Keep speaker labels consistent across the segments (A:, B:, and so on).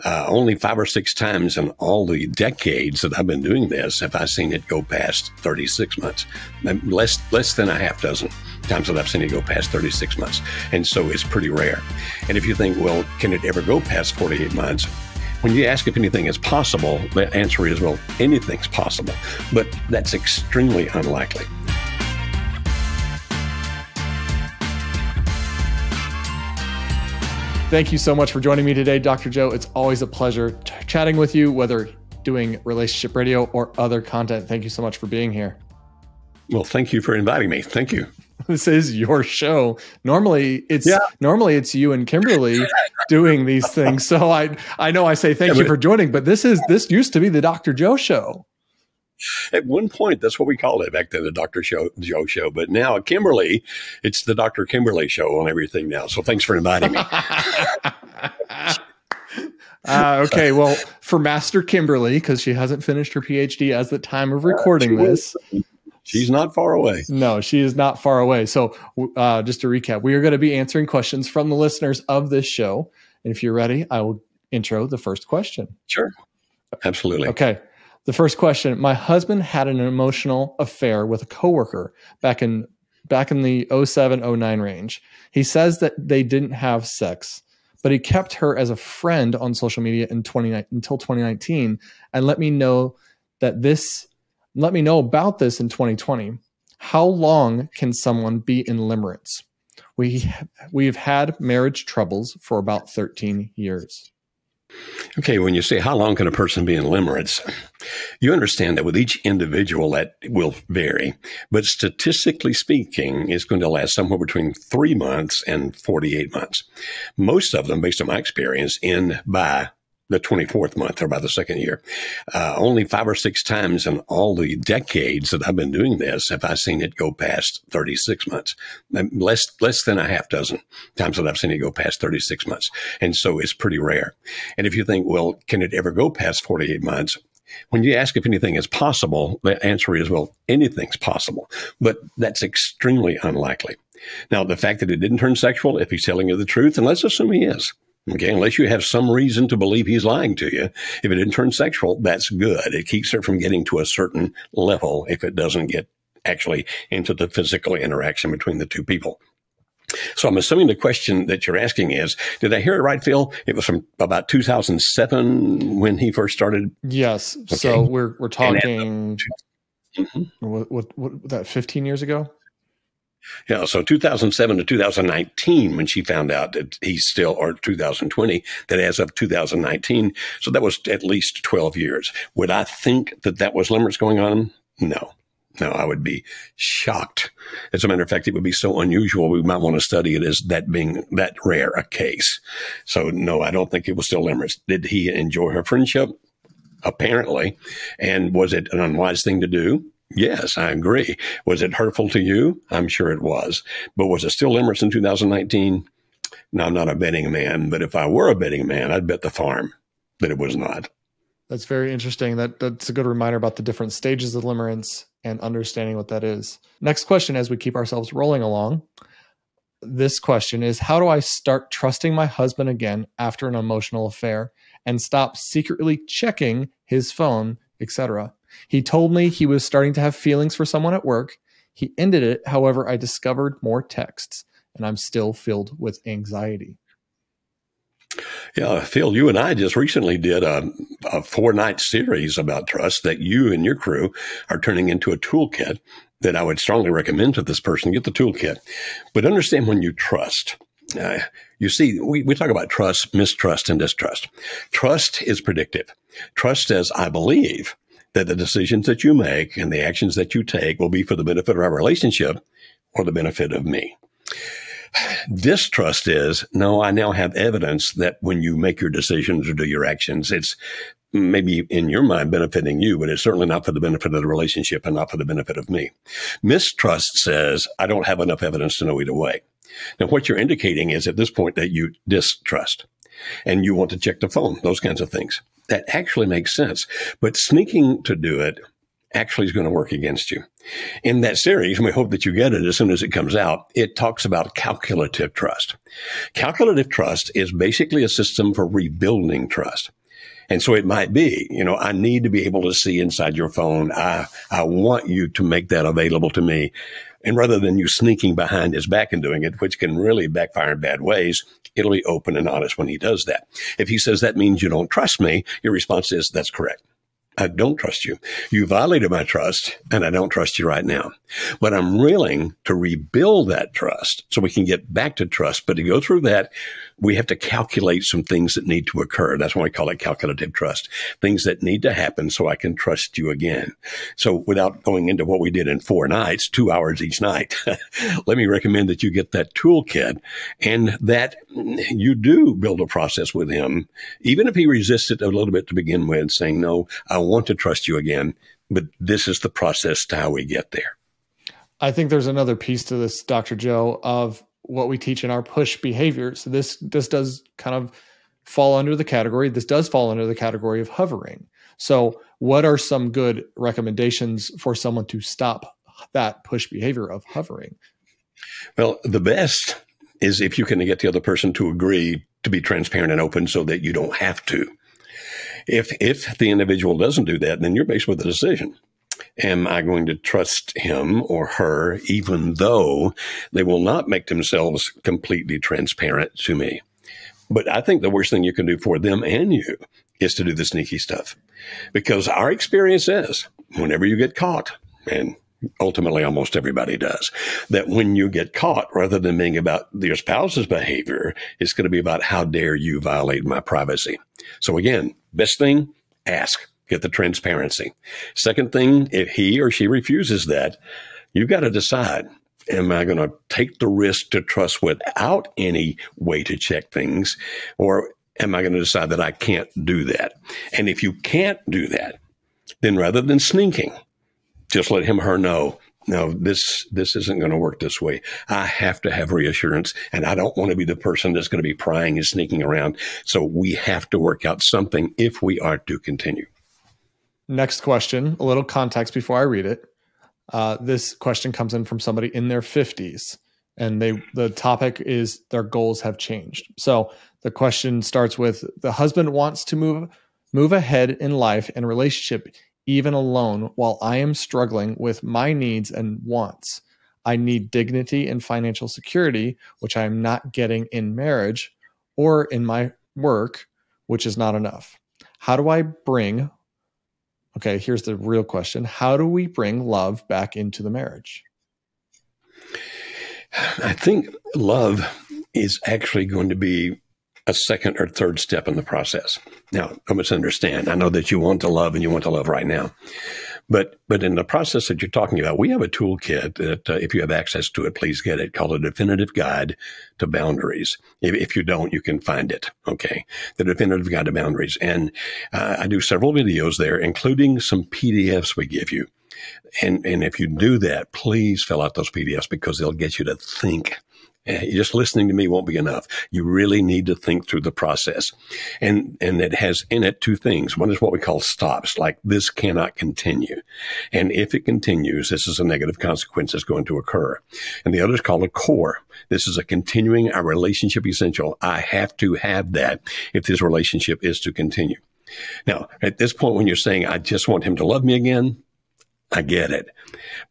A: Only 5 or 6 times in all the decades that I've been doing this have I seen it go past 36 months. Less than a half dozen times that I've seen it go past 36 months. And so it's pretty rare. And if you think, well, can it ever go past 48 months? When you ask if anything is possible, the answer is, well, anything's possible. But that's extremely unlikely.
B: Thank you so much for joining me today, Dr. Joe. It's always a pleasure chatting with you, whether doing relationship radio or other content. Thank you so much for being here.
A: Well, thank you for inviting me. Thank you.
B: This is your show. Normally it's you and Kimberly doing these things. So I know I say thank you for joining, but this used to be the Dr. Joe show.
A: At one point, that's what we called it back then, the Dr. Joe show. But now, Kimberly, it's the Dr. Kimberly show on everything now. So thanks for inviting me.
B: Okay, well, for Master Kimberly, because she hasn't finished her PhD as the time of recording this.
A: She's not far away.
B: No, she is not far away. So just to recap, we are going to be answering questions from the listeners of this show. And if you're ready, I will intro the first question.
A: Sure. Absolutely.
B: Okay. The first question, my husband had an emotional affair with a coworker back in the 07-09 range. He says that they didn't have sex, but he kept her as a friend on social media until 2019 and let me know about this in 2020. How long can someone be in limerence? We've had marriage troubles for about 13 years.
A: Okay, when you say how long can a person be in limerence, you understand that with each individual that will vary. But statistically speaking, it's going to last somewhere between 3 months and 48 months. Most of them, based on my experience, end by the 24th month or by the second year. Only 5 or 6 times in all the decades that I've been doing this have I seen it go past 36 months. Less than a half dozen times that I've seen it go past 36 months. And so it's pretty rare. And if you think, well, can it ever go past 48 months? When you ask if anything is possible, the answer is, well, anything's possible. But that's extremely unlikely. Now, the fact that it didn't turn sexual, if he's telling you the truth, and let's assume he is. Okay, unless you have some reason to believe he's lying to you. If it didn't turn sexual, that's good. It keeps her from getting to a certain level if it doesn't get actually into the physical interaction between the two people. So I'm assuming the question that you're asking is, did I hear it right, Phil? It was from about 2007 when he first started?
B: Yes. Okay. So we're talking, what that 15 years ago?
A: Yeah, so 2007 to 2019 when she found out that he's still, or 2020, that as of 2019, so that was at least 12 years. Would I think that that was limerence going on? No, I would be shocked. As a matter of fact, it would be so unusual, we might want to study it as that being that rare a case. So no, I don't think it was still limerence. Did he enjoy her friendship? Apparently. And was it an unwise thing to do? Yes, I agree. Was it hurtful to you? I'm sure it was. But was it still limerence in 2019? No, I'm not a betting man, but if I were a betting man, I'd bet the farm that it was not.
B: That's very interesting. That's a good reminder about the different stages of limerence and understanding what that is. Next question, as we keep ourselves rolling along. This question is, how do I start trusting my husband again after an emotional affair and stop secretly checking his phone, etc.? He told me he was starting to have feelings for someone at work. He ended it. However, I discovered more texts and I'm still filled with anxiety.
A: Yeah, Phil, you and I just recently did a 4-night series about trust that you and your crew are turning into a toolkit that I would strongly recommend to this person. Get the toolkit. But understand, when you trust, you see, we talk about trust, mistrust, and distrust. Trust is predictive. Trust says, I believe that the decisions that you make and the actions that you take will be for the benefit of our relationship or the benefit of me. Distrust is, no, I now have evidence that when you make your decisions or do your actions, it's maybe in your mind benefiting you, but it's certainly not for the benefit of the relationship and not for the benefit of me. Mistrust says, I don't have enough evidence to know either way. Now, what you're indicating is at this point that you distrust and you want to check the phone, those kinds of things. That actually makes sense. But sneaking to do it actually is going to work against you. In that series, and we hope that you get it as soon as it comes out, it talks about calculative trust. Calculative trust is basically a system for rebuilding trust. And so it might be, I need to be able to see inside your phone. I want you to make that available to me. And rather than you sneaking behind his back and doing it, which can really backfire in bad ways, it'll be open and honest when he does that. If he says that means you don't trust me, your response is, that's correct. I don't trust you. You violated my trust, and I don't trust you right now. But I'm willing to rebuild that trust so we can get back to trust. But to go through that, we have to calculate some things that need to occur. That's why we call it calculative trust. Things that need to happen so I can trust you again. So without going into what we did in 4 nights, 2 hours each night, let me recommend that you get that toolkit and that you do build a process with him, even if he resists it a little bit to begin with, saying, no, I want to trust you again, but this is the process to how we get there.
B: I think there's another piece to this, Dr. Joe, of what we teach in our push behavior. So this does kind of fall under the category. This does fall under the category of hovering. So what are some good recommendations for someone to stop that push behavior of hovering?
A: Well, the best is if you can get the other person to agree to be transparent and open so that you don't have to. If the individual doesn't do that, then you're faced with a decision. Am I going to trust him or her, even though they will not make themselves completely transparent to me? But I think the worst thing you can do for them and you is to do the sneaky stuff. Because our experience is, whenever you get caught, and ultimately almost everybody does, that when you get caught, rather than being about your spouse's behavior, it's going to be about how dare you violate my privacy. So again, best thing, ask. Get the transparency. Second thing, if he or she refuses that, you've got to decide, am I going to take the risk to trust without any way to check things, or am I going to decide that I can't do that? And if you can't do that, then rather than sneaking, just let him or her know, no, this isn't going to work this way. I have to have reassurance, and I don't want to be the person that's going to be prying and sneaking around. So we have to work out something if we are to continue.
B: Next question, a little context before I read it. This question comes in from somebody in their 50s, and the topic is their goals have changed. So the question starts with, the husband wants to move ahead in life and relationship, even alone, while I am struggling with my needs and wants. I need dignity and financial security, which I am not getting in marriage or in my work, which is not enough. How do I bring... Okay, here's the real question. How do we bring love back into the marriage?
A: I think love is actually going to be a second or third step in the process. Now, I must understand. I know that you want to love and you want to love right now. But in the process that you're talking about, we have a toolkit that if you have access to it, please get it, called A Definitive Guide to Boundaries. If you don't, you can find it. Okay. The Definitive Guide to Boundaries. And I do several videos there, including some PDFs we give you. And if you do that, please fill out those PDFs because they'll get you to think. Just listening to me won't be enough. You really need to think through the process. And it has in it 2 things. One is what we call stops, like this cannot continue. And if it continues, this is a negative consequence that's going to occur. And the other is called a core. This is a continuing our relationship essential. I have to have that if this relationship is to continue. Now, at this point, when you're saying, I just want him to love me again, I get it.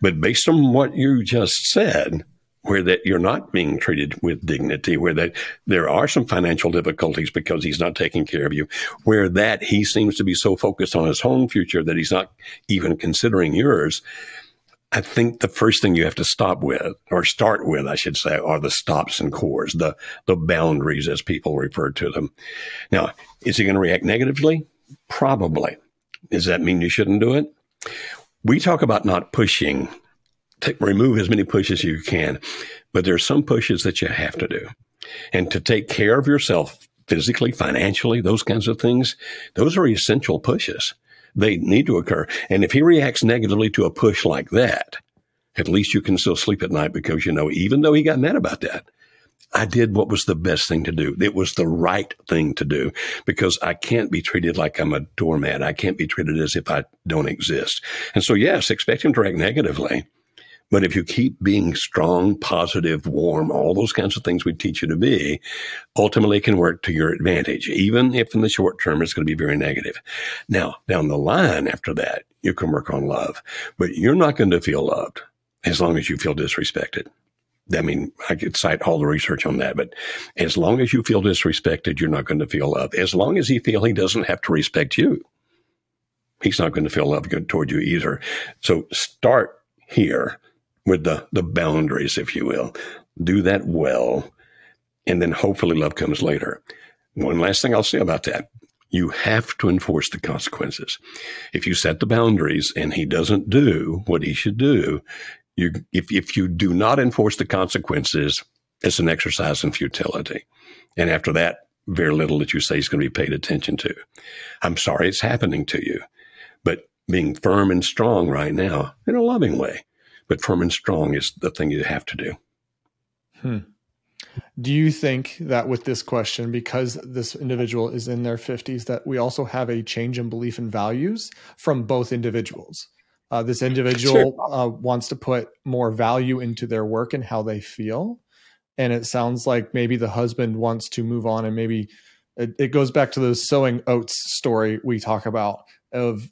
A: But based on what you just said, where that you're not being treated with dignity, where that there are some financial difficulties because he's not taking care of you, where that he seems to be so focused on his own future that he's not even considering yours. I think the first thing you have to start with, I should say, are the stops and cores, the boundaries as people refer to them. Now, is he going to react negatively? Probably. Does that mean you shouldn't do it? We talk about not pushing. Remove as many pushes as you can, but there are some pushes that you have to do. And to take care of yourself physically, financially, those kinds of things, those are essential pushes. They need to occur. And if he reacts negatively to a push like that, at least you can still sleep at night because, even though he got mad about that, I did what was the best thing to do. It was the right thing to do because I can't be treated like I'm a doormat. I can't be treated as if I don't exist. And so, yes, expect him to react negatively. But if you keep being strong, positive, warm, all those kinds of things we teach you to be, ultimately it can work to your advantage, even if in the short term it's going to be very negative. Now, down the line after that, you can work on love. But you're not going to feel loved as long as you feel disrespected. I mean, I could cite all the research on that, but as long as you feel disrespected, you're not going to feel love. As long as he feels he doesn't have to respect you, he's not going to feel love toward you either. So start here with the boundaries, if you will. Do that well, and then hopefully love comes later. One last thing I'll say about that. You have to enforce the consequences. If you set the boundaries and he doesn't do what he should do, if you do not enforce the consequences, it's an exercise in futility. And after that, very little that you say is going to be paid attention to. I'm sorry it's happening to you, but being firm and strong right now in a loving way, but firm and strong is the thing you have to do.
B: Do you think that with this question, because this individual is in their 50s, that we also have a change in belief and values from both individuals? This individual wants to put more value into their work and how they feel. And it sounds like maybe the husband wants to move on, and maybe it goes back to the sowing oats story we talk about of,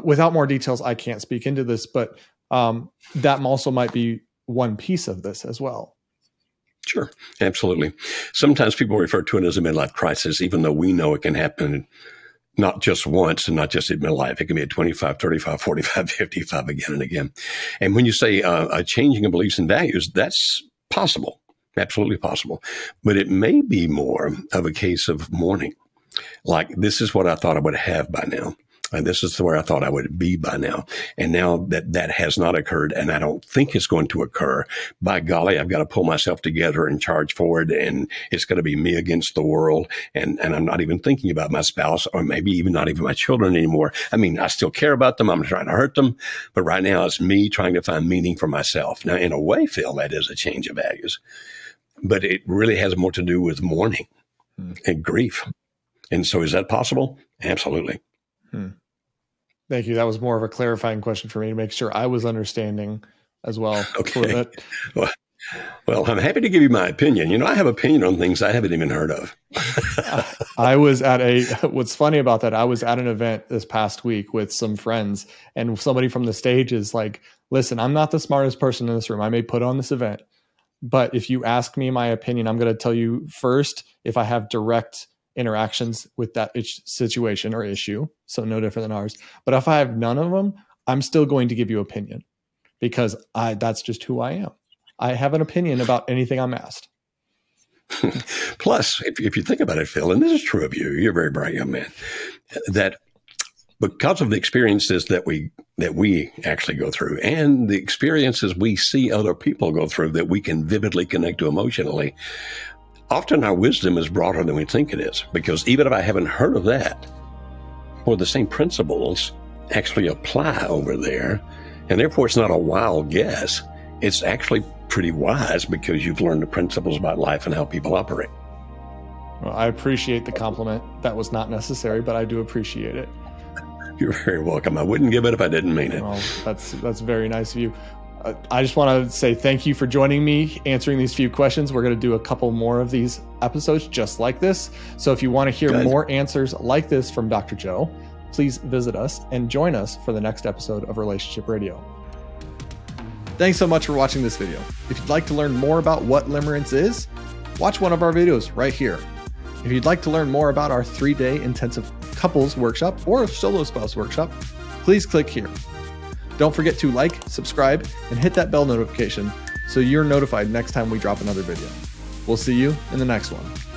B: without more details, I can't speak into this, but that also might be one piece of this as well.
A: Sure, absolutely. Sometimes people refer to it as a midlife crisis, even though we know it can happen not just once and not just in midlife. It can be at 25, 35, 45, 55 again and again. And when you say a changing of beliefs and values, that's possible, absolutely possible. But it may be more of a case of mourning. Like, this is what I thought I would have by now. And this is where I thought I would be by now. And now that has not occurred, and I don't think it's going to occur, by golly, I've got to pull myself together and charge forward, and it's going to be me against the world. And I'm not even thinking about my spouse, or maybe even not even my children anymore. I mean, I still care about them. I'm trying to hurt them. But right now it's me trying to find meaning for myself. Now, in a way, Phil, that is a change of values. But it really has more to do with mourning and grief. And so is that possible? Absolutely.
B: Thank you. That was more of a clarifying question for me to make sure I was understanding as well.
A: Okay. Well, I'm happy to give you my opinion. You know, I have opinion on things I haven't even heard of.
B: I was what's funny about that, I was at an event this past week with some friends, and somebody from the stage is like, listen, I'm not the smartest person in this room. I may put on this event, but if you ask me my opinion, I'm going to tell you first if I have direct interactions with that situation or issue. So no different than ours. But if I have none of them, I'm still going to give you opinion, because that's just who I am. I have an opinion about anything I'm asked.
A: Plus, if you think about it, Phil, and this is true of you, you're a very bright young man, that because of the experiences that we actually go through, and the experiences we see other people go through that we can vividly connect to emotionally, often our wisdom is broader than we think it is, because even if I haven't heard of that, well, the same principles actually apply over there. And therefore, it's not a wild guess. It's actually pretty wise, because you've learned the principles about life and how people operate.
B: Well, I appreciate the compliment. That was not necessary, but I do appreciate it.
A: You're very welcome. I wouldn't give it if I didn't mean it.
B: Well, that's very nice of you. I just want to say thank you for joining me, answering these few questions. We're going to do a couple more of these episodes just like this. So if you want to hear more answers like this from Dr. Joe, please visit us and join us for the next episode of Relationship Radio. Thanks so much for watching this video. If you'd like to learn more about what Limerence is, watch one of our videos right here. If you'd like to learn more about our 3-day intensive couples workshop or solo spouse workshop, please click here. Don't forget to like, subscribe, and hit that bell notification so you're notified next time we drop another video. We'll see you in the next one.